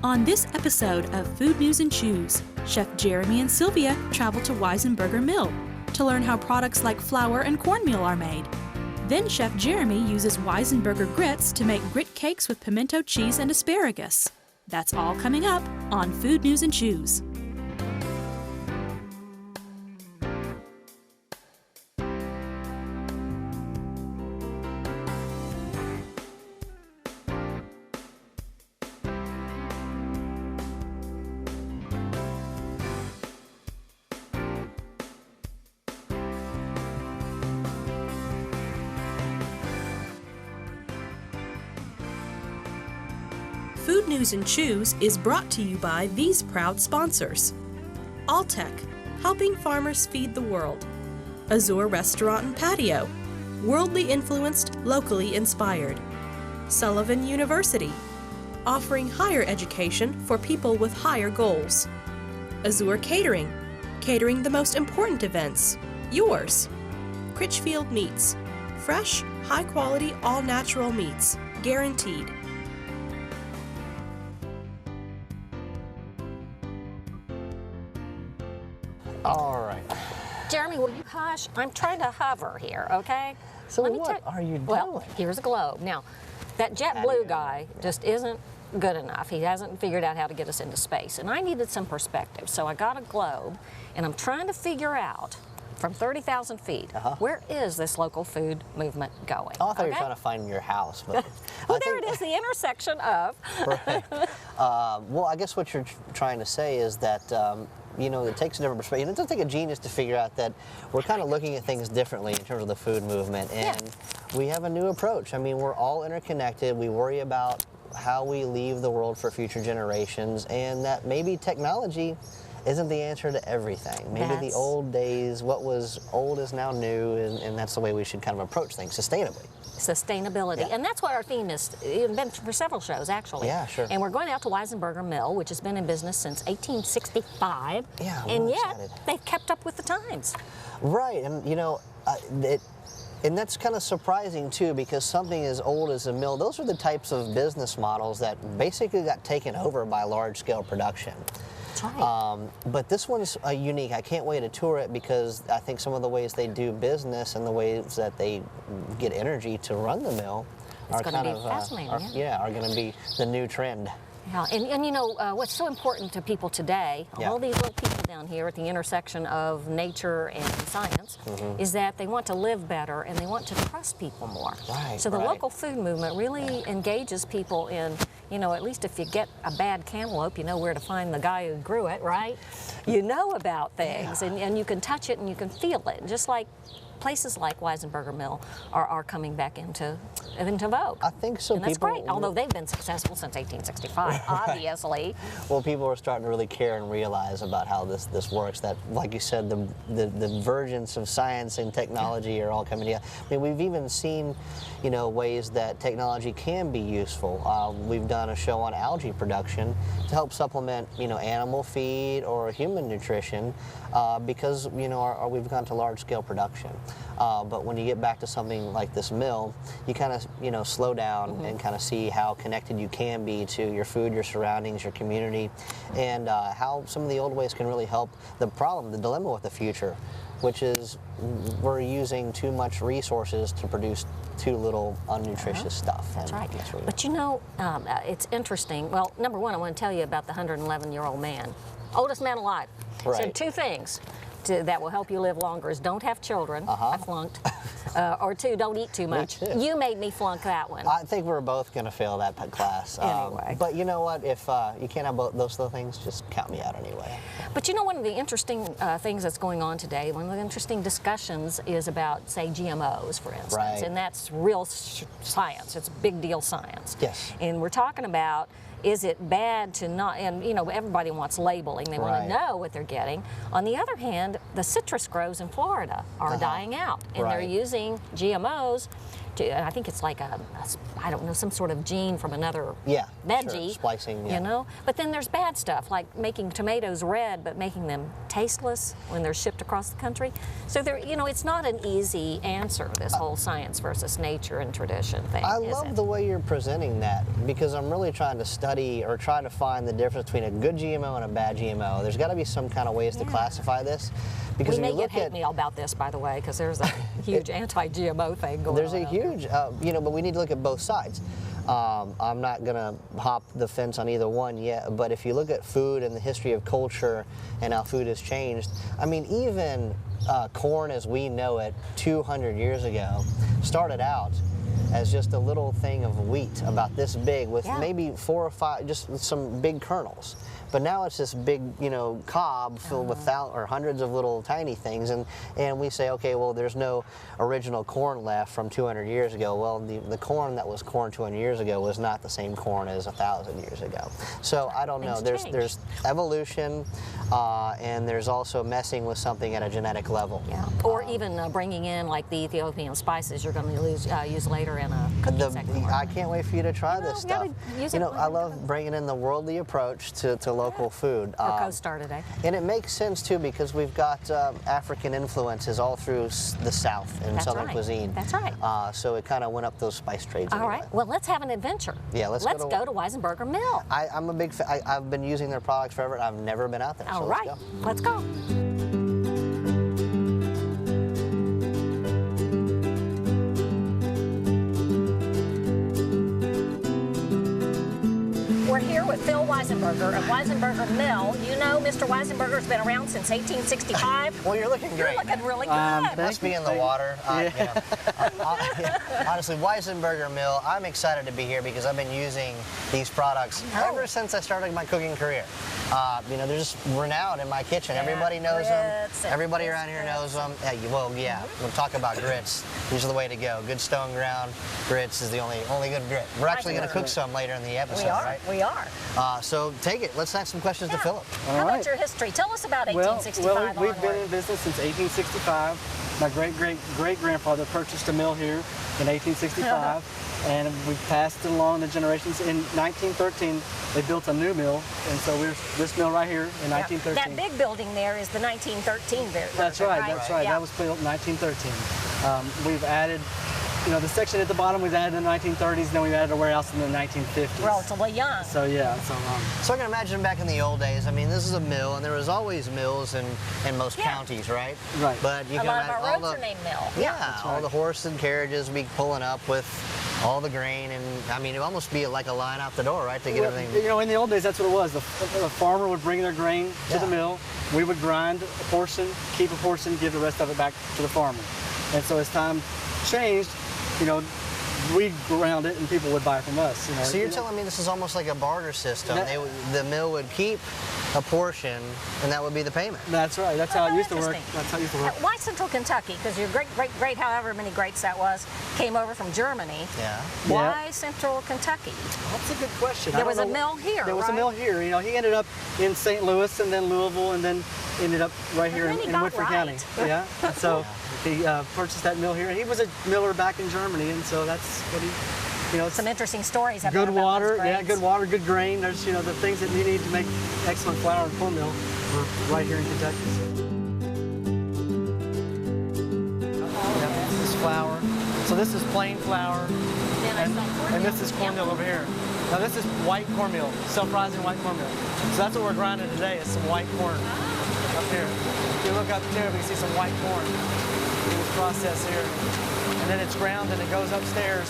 On this episode of Food News and Chews, Chef Jeremy and Sylvia travel to Weisenberger Mill to learn how products like flour and cornmeal are made. Then Chef Jeremy uses Weisenberger grits to make grit cakes with pimento cheese and asparagus. That's all coming up on Food News and Chews. Food News and Chews is brought to you by these proud sponsors. Alltech, helping farmers feed the world. Azure Restaurant and Patio, worldly influenced, locally inspired. Sullivan University, offering higher education for people with higher goals. Azure Catering, catering the most important events, yours. Critchfield Meats, fresh, high-quality, all-natural meats, guaranteed. All right. Jeremy, will you hush? I'm trying to hover here, okay? So what are you doing? Well, here's a globe. Now, that JetBlue guy just isn't good enough. He hasn't figured out how to get us into space. And I needed some perspective. So I got a globe, and I'm trying to figure out, from 30,000 feet, where is this local food movement going? Oh, I thought you were trying to find your house. But well, there it is, the intersection of. Right. Well, I guess what you're trying to say is that you know, it takes a different perspective. It doesn't take a genius to figure out that we're kind of looking at things differently in terms of the food movement, and we have a new approach. I mean, we're all interconnected. We worry about how we leave the world for future generations, and that maybe technology isn't the answer to everything. Maybe the old days, what was old is now new, and that's the way we should kind of approach things sustainably. Sustainability, and that's what our theme has been for several shows, actually. Yeah, sure. And we're going out to Weisenberger Mill, which has been in business since 1865. Yeah, and yet excited. they've kept up with the times. Right, and you know, and that's kind of surprising too, because something as old as a mill, those are the types of business models that basically got taken over by large-scale production. That's right. But this one's unique. I can't wait to tour it because I think some of the ways they do business and the ways that they get energy to run the mill are kind of are going to be the new trend. Yeah, and you know, what's so important to people today, all these little people down here at the intersection of nature and science, is that they want to live better and they want to trust people more. Right, so the local food movement really engages people in, you know, at least if you get a bad cantaloupe, you know where to find the guy who grew it, right? You know about things, and you can touch it and you can feel it, just like places like Weisenberger Mill are coming back into vogue. I think so. And that's great, although they've been successful since 1865, obviously. Well, people are starting to really care and realize about how this works. That, like you said, the vergence of science and technology are all coming together. I mean, we've even seen, you know, ways that technology can be useful. We've done a show on algae production to help supplement, you know, animal feed or human nutrition because, you know, we've gone to large-scale production. But when you get back to something like this mill, you kind of, you know, slow down and kind of see how connected you can be to your food, your surroundings, your community, and how some of the old ways can really help the problem, the dilemma with the future, which is we're using too much resources to produce too little unnutritious stuff. That's right. But you know, it's interesting. Well, number one, I want to tell you about the 111-year-old man, oldest man alive. Right. Said two things that will help you live longer is don't have children. I flunked. Or two, don't eat too much. You made me flunk that one. I think we're both going to fail that class. Anyway. But you know what? If you can't have both those little things, just count me out anyway. But you know, one of the interesting things that's going on today, one of the interesting discussions is about, say, GMOs, for instance. Right. And that's real science. It's big deal science. Yes. And we're talking about, is it bad to not, and you know, everybody wants labeling, they want to know what they're getting. On the other hand, the citrus groves in Florida are dying out, and they're using GMOs I think it's like I don't know, some sort of gene from another veggie. Sure. Splicing, you know. But then there's bad stuff, like making tomatoes red, but making them tasteless when they're shipped across the country. So there, you know, it's not an easy answer, this whole science versus nature and tradition thing. I love the way you're presenting that, because I'm really trying to study or try to find the difference between a good GMO and a bad GMO. There's got to be some kind of ways to classify this. Because we may get hate mail about this, by the way, because there's a huge anti-GMO thing going on. There's a huge, you know, but we need to look at both sides. I'm not going to hop the fence on either one yet, but if you look at food and the history of culture and how food has changed, I mean, even corn as we know it 200 years ago started out as just a little thing of wheat about this big with maybe 4 or 5, just some big kernels. But now it's this big, you know, cob filled with hundreds of little tiny things, and we say, okay, well, there's no original corn left from 200 years ago. Well, the corn that was corn 200 years ago was not the same corn as 1,000 years ago. So I don't know. There's evolution, and there's also messing with something at a genetic level. Yeah. Or even bringing in like the Ethiopian spices you're going to use later in a cooking segment. I can't wait for you to try this stuff. You know, I love bringing in the worldly approach to local food. Our co-star today. And it makes sense too, because we've got African influences all through the South in Southern cuisine. That's right. So it kind of went up those spice trades. All right. Well, let's have an adventure. Yeah, let's go to Weisenberger Mill. I'm a big fan. I've been using their products forever, and I've never been out there. All right. Let's go. We're here with Phil Weisenberger of Weisenberger Mill. You know, Mr. Weisenberger's been around since 1865. Well, you're looking great. You're looking really good. Must be in the water. You know, honestly, Weisenberger Mill, I'm excited to be here because I've been using these products ever since I started my cooking career. You know, they're just renowned in my kitchen. Everybody knows them. Everybody around here knows them. Well, we'll talk about grits. These are the way to go. Good stone ground grits is the only good grit. We're actually going to cook some later in the episode, right? We are. So take it. Let's ask some questions to Philip. How about your history? Tell us about 1865 Well, we've been in business since 1865. My great-great-great-grandfather purchased a mill here in 1865, and we've passed it along the generations. In 1913, they built a new mill, and so we're this mill right here in 1913. That big building there is the 1913 version. That's right. That's right. That was built in 1913. We've added, you know, the section at the bottom we've added in the 1930s, and then we've added a warehouse in the 1950s. Relatively young. So yeah, So I can imagine back in the old days, I mean, this is a mill, and there was always mills in most counties, right? Right. But you a can lot of imagine our roads are named Mill. Yeah, all the horses and carriages would be pulling up with all the grain, and I mean, it would almost be like a line out the door, right, to get everything. You know, in the old days, that's what it was. The farmer would bring their grain to the mill. We would grind a portion, keep a portion, give the rest of it back to the farmer. And so as time changed, you know, we ground it and people would buy from us. You know, so you're telling me this is almost like a barter system. The mill would keep a portion, and that would be the payment. That's right. That's how it used to work. That's how it used to work. Why Central Kentucky? Because your great, however many greats that was, came over from Germany. Yeah. Why Central Kentucky? That's a good question. There was a mill here, There was a mill here. You know, he ended up in St. Louis and then Louisville and then ended up right here in Woodford County. Yeah. So he purchased that mill here. And he was a miller back in Germany, and so that's what he, you know. Some interesting stories about good water, about good water, good grain. There's, you know, the things that you need to make excellent flour and cornmeal are right here in Kentucky. Yeah, this is flour. So this is plain flour, and this is cornmeal over here. Now this is white cornmeal, self-rising white cornmeal. So that's what we're grinding today, is some white corn up here. If you look up there, we can see some white corn in this process here. And then it's ground and it goes upstairs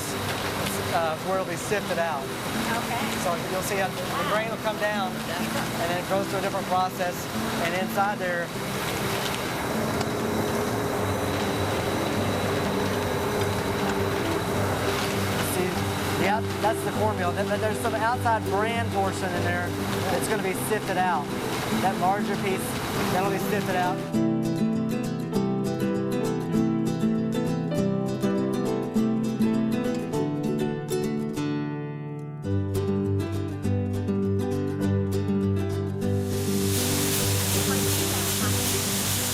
where it'll be sifted out. Okay. So you'll see how the grain will come down and then it goes through a different process. And inside there, that's the cornmeal. Then there's some outside bran portion in there that's going to be sifted out. That larger piece, that'll be sifted out.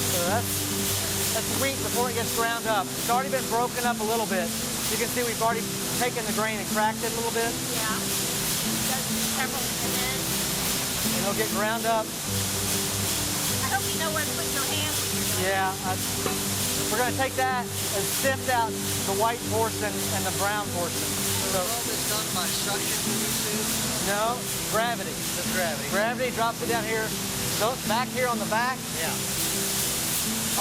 So that's wheat before it gets ground up. It's already been broken up a little bit. You can see we've already taken the grain and cracked it a little bit. Yeah. And it'll get ground up. I hope you know where to put your hands. Yeah. We're going to take that and sift out the white portion and the brown portion. So all this done by suction, no, gravity. Just gravity. Gravity drops it down here. So back here on the back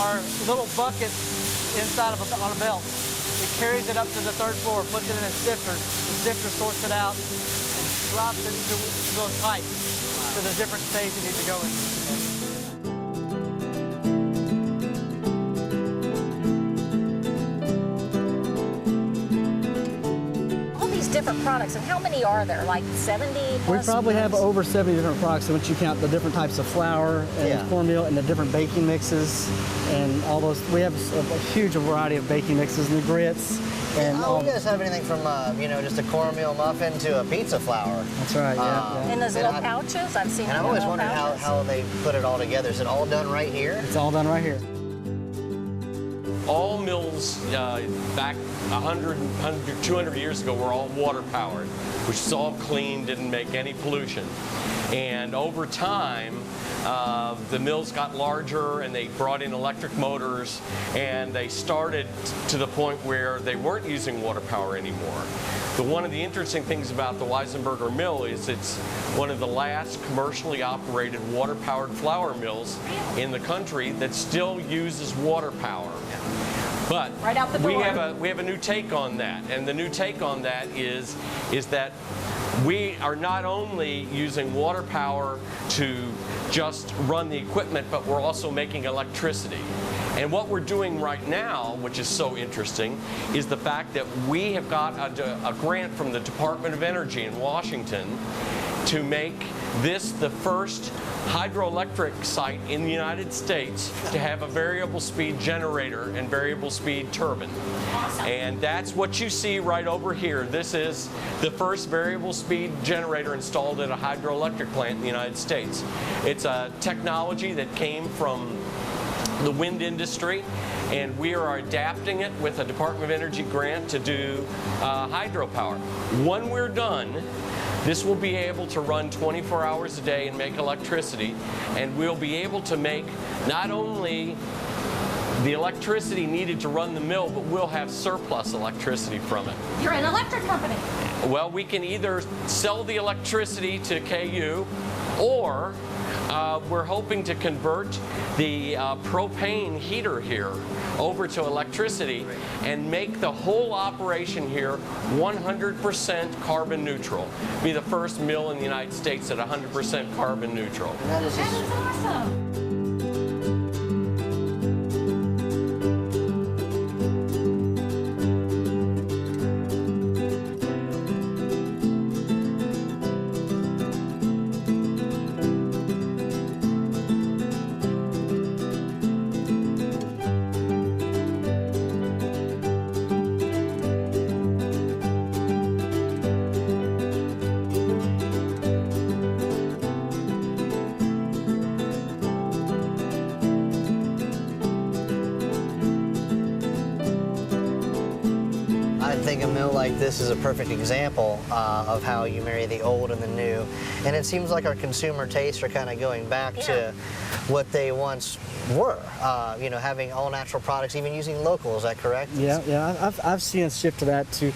are little buckets inside of on a belt. It carries it up to the 3rd floor, puts it in a sifter. The sifter sorts it out and drops it to those pipes to the different states you need to go in. Different products, and how many are there? Like 70 plus? We probably have over 70 different products once you count the different types of flour and cornmeal and the different baking mixes and all those. We have a huge variety of baking mixes and the grits. And you guys have anything from just a cornmeal muffin to a pizza flour. That's right, yeah. In those little pouches, I've seen. And I've always wondered how they put it all together. Is it all done right here? It's all done right here. All mills back 100, 200 years ago were all water powered, which is all clean, didn't make any pollution. And over time, the mills got larger and they brought in electric motors, and they started to the point where they weren't using water power anymore. One of the interesting things about the Weisenberger Mill is it's one of the last commercially operated water-powered flour mills in the country that still uses water power. But right out the door. we have a new take on that, and the new take on that is that we are not only using water power to just run the equipment, but we're also making electricity. And what we're doing right now, which is so interesting, is the fact that we have got a grant from the Department of Energy in Washington to make this the first hydroelectric site in the United States to have a variable speed generator and variable speed turbine. And that's what you see right over here. This is the first variable speed generator installed at a hydroelectric plant in the United States. It's a technology that came from the wind industry, and we are adapting it with a Department of Energy grant to do hydropower. When we're done, this will be able to run 24 hours a day and make electricity, and we'll be able to make not only the electricity needed to run the mill, but we'll have surplus electricity from it. You're an electric company. Well, we can either sell the electricity to KU, or we're hoping to convert the propane heater here over to electricity and make the whole operation here 100% carbon neutral. Be the first mill in the United States at 100% carbon neutral. That is awesome. I think a mill like this is a perfect example of how you marry the old and the new. And it seems like our consumer tastes are kind of going back to what they once were, having all natural products, even using local. Is that correct? Yeah. I've seen us shift to that, to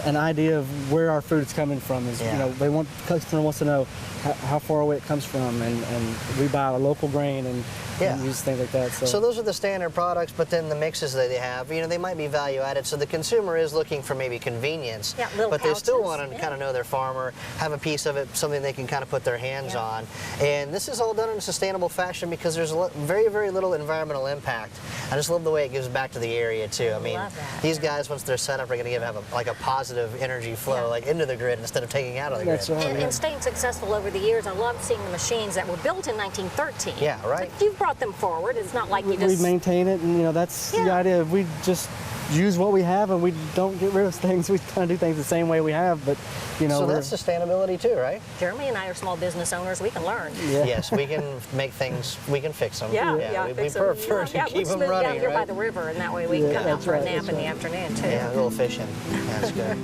an idea of where our food is coming from. Is customer wants to know how far away it comes from, and we buy a local grain and use things like that. So those are the standard products, but then the mixes that they have, they might be value added. So the consumer is looking for maybe convenience, but they still want to kind of know their farmer, have a piece of it, something they can kind of put their hands on. And this is all done in a sustainable fashion because there's very, very little environmental impact. I just love the way it gives back to the area too. I mean, these guys, once they're set up, are going to have a positive energy flow into the grid instead of taking out of the grid. That's right. And staying successful over the years, I love seeing the machines that were built in 1913. Yeah, right. Like, you've brought them forward. It's not like you just... We maintain it, and that's the idea. We just use what we have and we don't get rid of things. We kind of do things the same way we have, but you know. So that's sustainability too, right? Jeremy and I are small business owners. We can learn. Yeah. Yes, we can make things, we can fix them. We fix 'em. prefer to keep them down running, here by right? the river, and that way we can come out for a nap in the afternoon too. Yeah, a little fishing. That's good.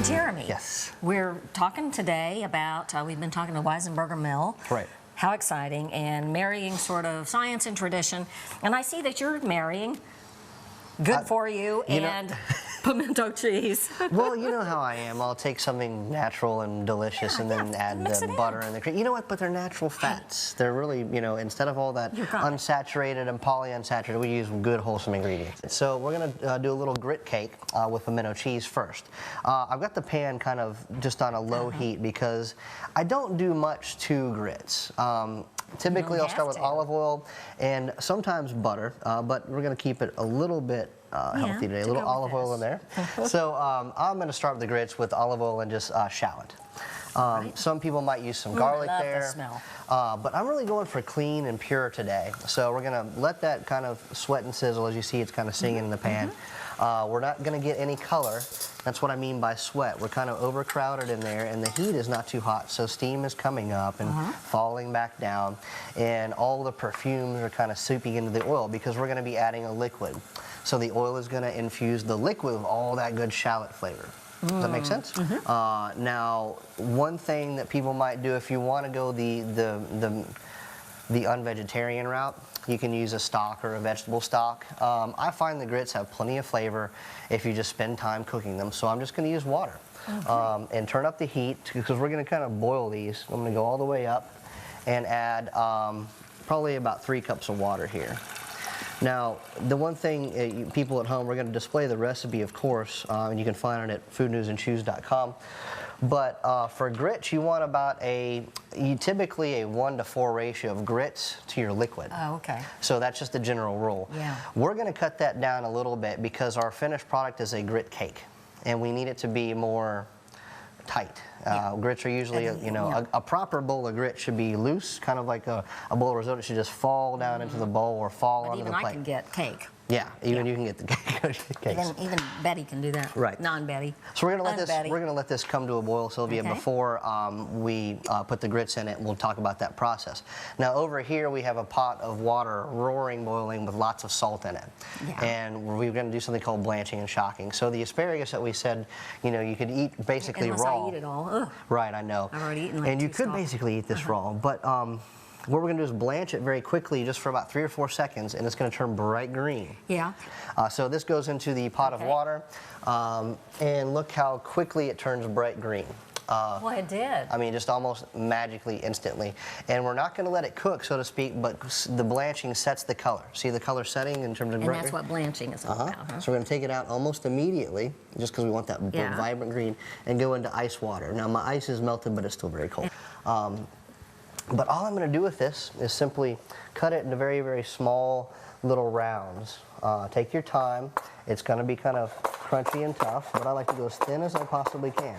Jeremy. Yes. We're talking today about, we've been talking to Weisenberger Mill. Right. How exciting, and marrying sort of science and tradition. And I see that you're marrying good for you and pimento cheese. Well, you know how I am. I'll take something natural and delicious and then add the butter and the cream. You know what? But they're natural fats. They're really, you know, instead of all that unsaturated and polyunsaturated, we use good, wholesome ingredients. So we're going to do a little grit cake with pimento cheese first. I've got the pan kind of just on a low heat because I don't do much to grits. Typically, I'll start with olive oil and sometimes butter, but we're going to keep it a little bit healthy today. A little olive oil in there. So I'm going to start with the grits with olive oil and just shallot. Some people might use some garlic there. The smell. But I'm really going for clean and pure today. So we're going to let that kind of sweat and sizzle. As you see, it's kind of singing in the pan. We're not going to get any color. That's what I mean by sweat. We're kind of overcrowded in there, and the heat is not too hot, so steam is coming up and falling back down, and all the perfumes are kind of souping into the oil because we're going to be adding a liquid. So the oil is going to infuse the liquid with all that good shallot flavor. Does that make sense? Now, one thing that people might do if you want to go the unvegetarian route, you can use a stock or a vegetable stock. I find the grits have plenty of flavor if you just spend time cooking them. So I'm just going to use water and turn up the heat because we're going to kind of boil these. I'm going to go all the way up and add probably about 3 cups of water here. Now, the one thing, people at home, we're going to display the recipe, of course, and you can find it at foodnewsandchews.com. But for grits, you want about typically a 1 to 4 ratio of grits to your liquid. Oh, okay. So that's just a general rule. Yeah. We're going to cut that down a little bit because our finished product is a grit cake, and we need it to be more tight. Grits are usually, a proper bowl of grits should be loose, kind of like a bowl of risotto. It should just fall down into the bowl or fall onto the plate. Even I can get cake. Yeah, even you can get the cakes. Even Betty can do that. Right. Non-Betty. So we're gonna let this come to a boil, Sylvia, before we put the grits in it. And we'll talk about that process. Now over here we have a pot of water roaring, boiling with lots of salt in it, and we're going to do something called blanching and shocking. So the asparagus that we said, you could eat basically Unless raw. I eat it all. Ugh. Right, I know. I've already eaten like and you 2 could stalks. basically eat this raw, but what we're going to do is blanch it very quickly, just for about 3 or 4 seconds, and it's going to turn bright green. Yeah. So this goes into the pot of water, and look how quickly it turns bright green. Well, it did. I mean, just almost magically, instantly. And we're not going to let it cook, so to speak, but the blanching sets the color. See the color setting in terms of bright And that's green? what blanching is all about, huh? So we're going to take it out almost immediately, just because we want that vibrant green, and go into ice water. Now, my ice is melted, but it's still very cold. But all I'm going to do with this is simply cut it into very, very small little rounds. Take your time. It's going to be kind of crunchy and tough, but I like to go as thin as I possibly can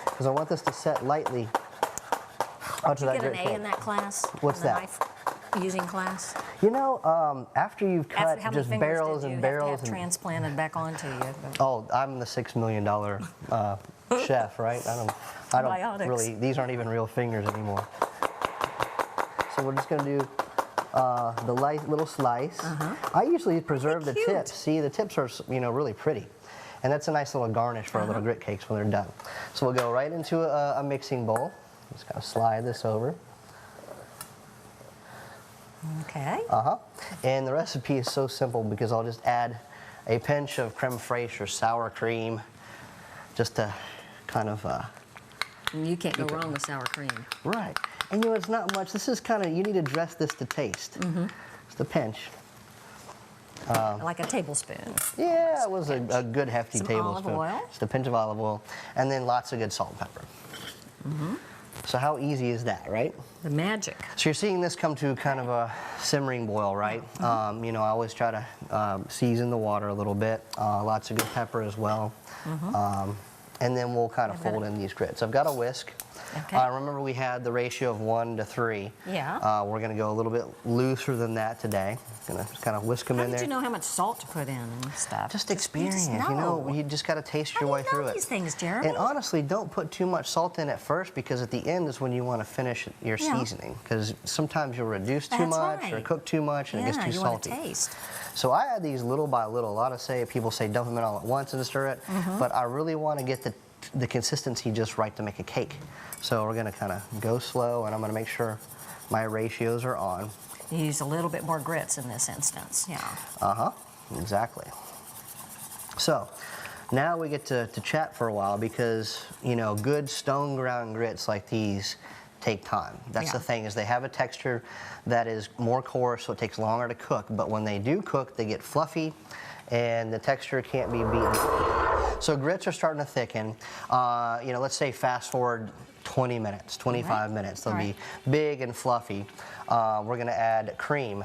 because I want this to set lightly onto that Did you grit get an A cake. in that class? What's in the that? knife using class? You know, after you've cut How many just fingers barrels did you and have barrels to have transplanted back onto you? Oh, I'm the $6 million chef, right? I don't Biotics. really. These aren't even real fingers anymore. So we're just going to do the light little slice. I usually preserve the tips. See, the tips are really pretty, and that's a nice little garnish for our little grit cakes when they're done. So we'll go right into a mixing bowl. Just kind of slide this over. Okay. And the recipe is so simple because I'll just add a pinch of creme fraiche or sour cream, just to kind of. You can't go wrong with sour cream. Right. And it's not much. This is kind of, you need to dress this to taste. Just a pinch. Like a tablespoon. Yeah, it was a good hefty Some tablespoon. olive oil. Just a pinch of olive oil, and then lots of good salt and pepper. So how easy is that, right? The magic. So you're seeing this come to kind of a simmering boil, right? You know, I always try to season the water a little bit. Lots of good pepper as well. And then we'll kind of fold in these grits. I've got a whisk. Okay. Remember we had the ratio of 1 to 3. Yeah. We're going to go a little bit looser than that today. Going to just kind of whisk them How in did there. you know how much salt to put in and stuff? Just experience, you you know, you just got to taste your How way do you know through it. these things, Jeremy? And honestly, don't put too much salt in at first, because at the end is when you want to finish your seasoning. Because sometimes you'll reduce too much or cook too much and it gets too salty. Want to taste. So I add these little by little. A lot of people say dump them in all at once and stir it, but I really want to get the consistency just right to make a cake. So we're going to kind of go slow, and I'm going to make sure my ratios are on. You use a little bit more grits in this instance, Exactly. So now we get to chat for a while, because, you know, good stone ground grits like these take time. That's the thing, is they have a texture that is more coarse, so it takes longer to cook. But when they do cook, they get fluffy, and the texture can't be beaten. So grits are starting to thicken. You know, let's say fast forward 20 minutes, 25 minutes. They'll be big and fluffy. We're going to add cream,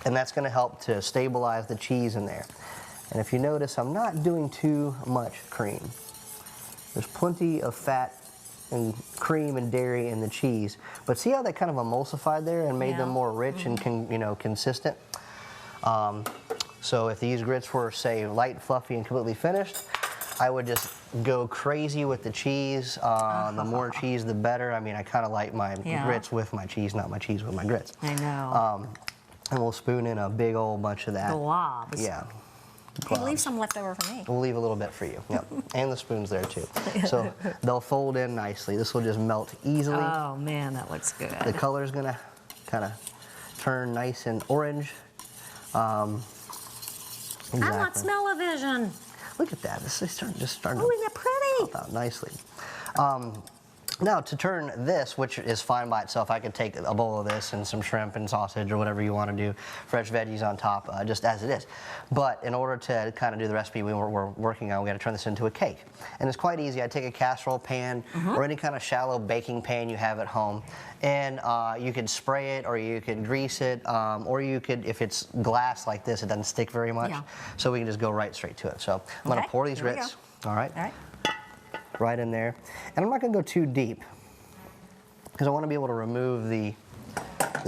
and that's going to help to stabilize the cheese in there. And if you notice, I'm not doing too much cream. There's plenty of fat and cream and dairy in the cheese, but see how they kind of emulsified there and made them more rich and consistent? So if these grits were, say, light, fluffy, and completely finished, I would just go crazy with the cheese. The more cheese, the better. I mean, I kind of like my grits with my cheese, not my cheese with my grits. I know. And we'll spoon in a big old bunch of that. Globs. Yeah. Hey, leave some left over for me. We'll leave a little bit for you. Yep. And the spoon's there too. So they'll fold in nicely. This will just melt easily. Oh man, that looks good. The color's gonna kind of turn nice and orange. Exactly. I want smell-o-vision. Look at that. This is starting Oh, isn't to that pretty? pop out nicely. Now, to turn this, which is fine by itself, I could take a bowl of this and some shrimp and sausage or whatever you want to do, fresh veggies on top, just as it is. But in order to kind of do the recipe we're working on, we got to turn this into a cake. And it's quite easy. I take a casserole pan or any kind of shallow baking pan you have at home, and you could spray it, or you could grease it, or you could, if it's glass like this, it doesn't stick very much. Yeah. So we can just go right straight to it. So I'm going to pour these grits. All right. All right. Right in there. And I'm not going to go too deep, because I want to be able to remove the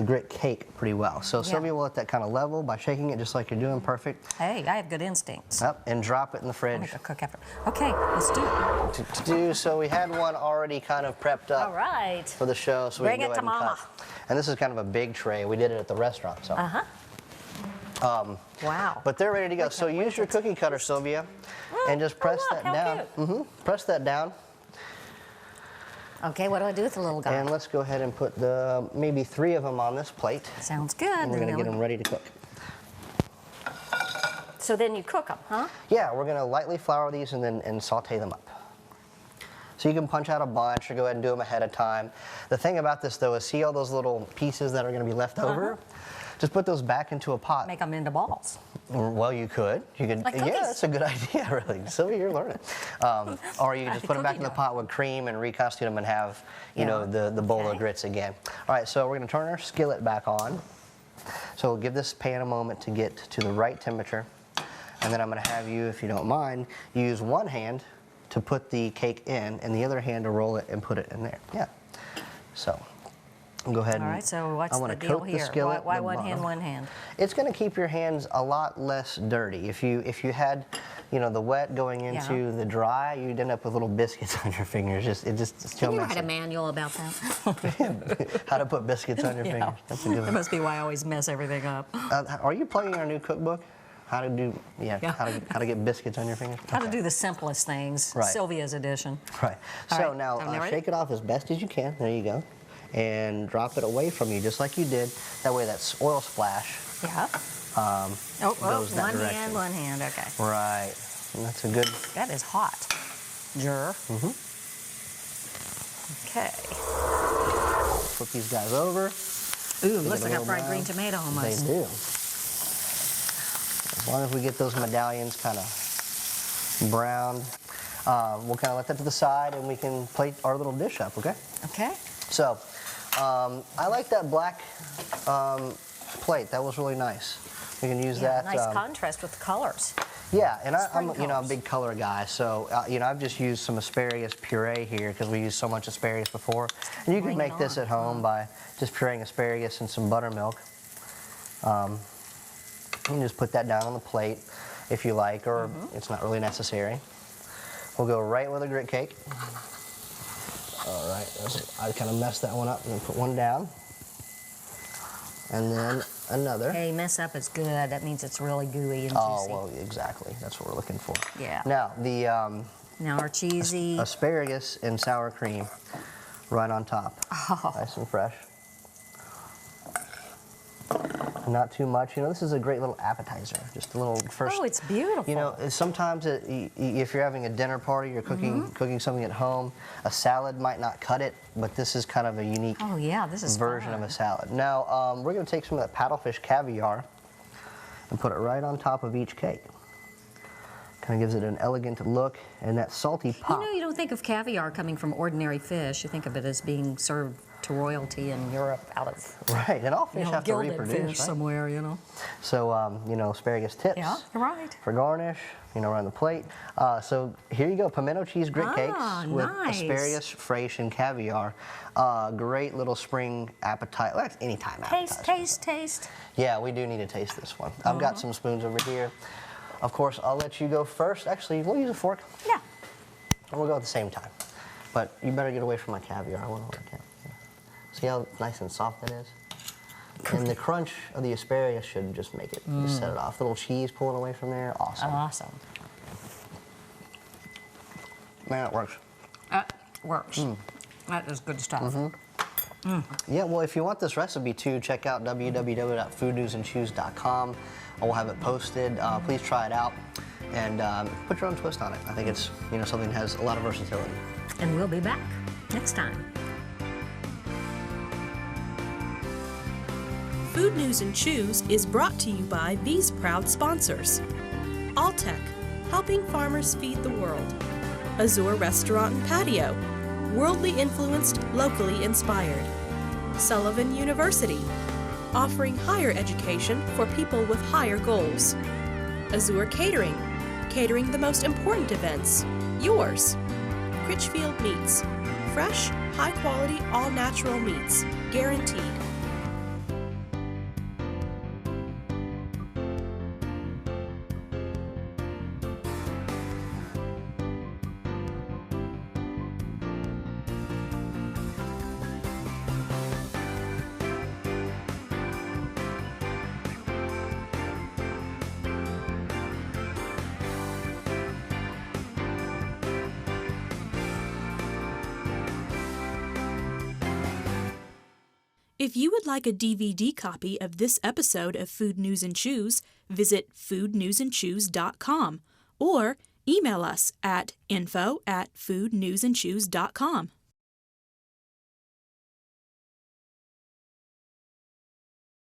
grit cake pretty well. So Sylvia will let that kind of level by shaking it just like you're doing. Perfect. Hey, I have good instincts. Yep, and drop it in the fridge. I'm gonna cook after. Okay, let's do it. So we had one already kind of prepped up for the show, so we Bring can go it ahead to and Mama. cut. And this is kind of a big tray. We did it at the restaurant. So. Wow. But they're ready to go. So use your cookie cutter, Sylvia, and just press that down. Press that down. Okay, what do I do with the little guy? And let's go ahead and put maybe 3 of them on this plate. Sounds good. And we're going to get them ready to cook. So then you cook them, huh? Yeah, we're going to lightly flour these and saute them up. So you can punch out a bunch or go ahead and do them ahead of time. The thing about this, though, is see all those little pieces that are going to be left over? Just put those back into a pot. Make them into balls. Well, you could. Like yeah, that's a good idea, really. Sylvia, you're learning. Or you can just put them back in the pot with cream and reconstitute them and have, you know, the bowl of grits again. All right, so we're going to turn our skillet back on. So we'll give this pan a moment to get to the right temperature. And then I'm going to have you, if you don't mind, use one hand to put the cake in and the other hand to roll it and put it in there. Yeah. So go ahead and all right, so what's the deal coat here? the skillet. Why one hand, one hand? It's going to keep your hands a lot less dirty. If you had, you know, the wet going into the dry, you'd end up with little biscuits on your fingers. It's Can you write a manual about that? How to put biscuits on your fingers. That's a good one. That must be why I always mess everything up. Are you plugging our new cookbook? How to do, how to get biscuits on your fingers? How to do the simplest things, Sylvia's edition. Right. So now shake it off as best as you can. There you go. And drop it away from you just like you did. That way that oil splash goes that direction. One hand, okay. Right. And that's a good... That is hot. Jur. Okay. Flip these guys over. Ooh, looks like a fried green tomato almost. They do. As long as we get those medallions kind of browned, we'll kind of let that to the side and we can plate our little dish up, okay? Okay. So, I like that black plate. That was really nice. We can use that. Nice contrast with the colors. Yeah, and I'm a colors. big color guy, so I've just used some asparagus puree here because we used so much asparagus before. And you can make this at home by just pureeing asparagus and some buttermilk. You can just put that down on the plate if you like, or it's not really necessary. We'll go right with a grit cake. All right, I kind of messed that one up. I'm gonna put one down, and then another. Hey, mess up is good. That means it's really gooey and juicy. Oh, well, exactly. That's what we're looking for. Yeah. Now, the Now our cheesy asparagus and sour cream right on top. Oh. Nice and fresh. Not too much. This is a great little appetizer. Just a little first. Oh, it's beautiful. Sometimes if you're having a dinner party, you're cooking something at home, a salad might not cut it, but this is kind of a unique this is version fun. of a salad. Now, we're going to take some of that paddlefish caviar and put it right on top of each cake. Kind of gives it an elegant look and that salty pop. You don't think of caviar coming from ordinary fish. You think of it as being served to royalty in Europe out of Right, and all fish have to gilded reproduce, fish right? somewhere, So, asparagus tips. Yeah, right. For garnish, around the plate. So here you go, pimento cheese grit cakes with nice. asparagus, fraiche, and caviar. Great little spring appetite. Well, anytime appetizer. Taste. Yeah, we do need to taste this one. I've got some spoons over here. Of course, I'll let you go first. Actually, we'll use a fork. Yeah. And we'll go at the same time. But you better get away from my caviar. I want to hold it. See how nice and soft that is? And the crunch of the asparagus should just make it, just set it off. Little cheese pulling away from there, awesome. Awesome. Man, it works. Works. That is good stuff. Yeah, well, if you want this recipe too, check out www.foodnewsandchews.com. We'll have it posted. Please try it out and put your own twist on it. I think it's something that has a lot of versatility. And we'll be back next time. Food News and Chews is brought to you by these proud sponsors: Alltech, helping farmers feed the world; Azure Restaurant and Patio, worldly influenced, locally inspired; Sullivan University, offering higher education for people with higher goals; Azure Catering, catering the most important events, yours; Critchfield Meats, fresh, high-quality, all-natural meats, guaranteed. If you would like a DVD copy of this episode of Food News and Chews, visit foodnewsandchews.com or email us at info@foodnewsandchews.com.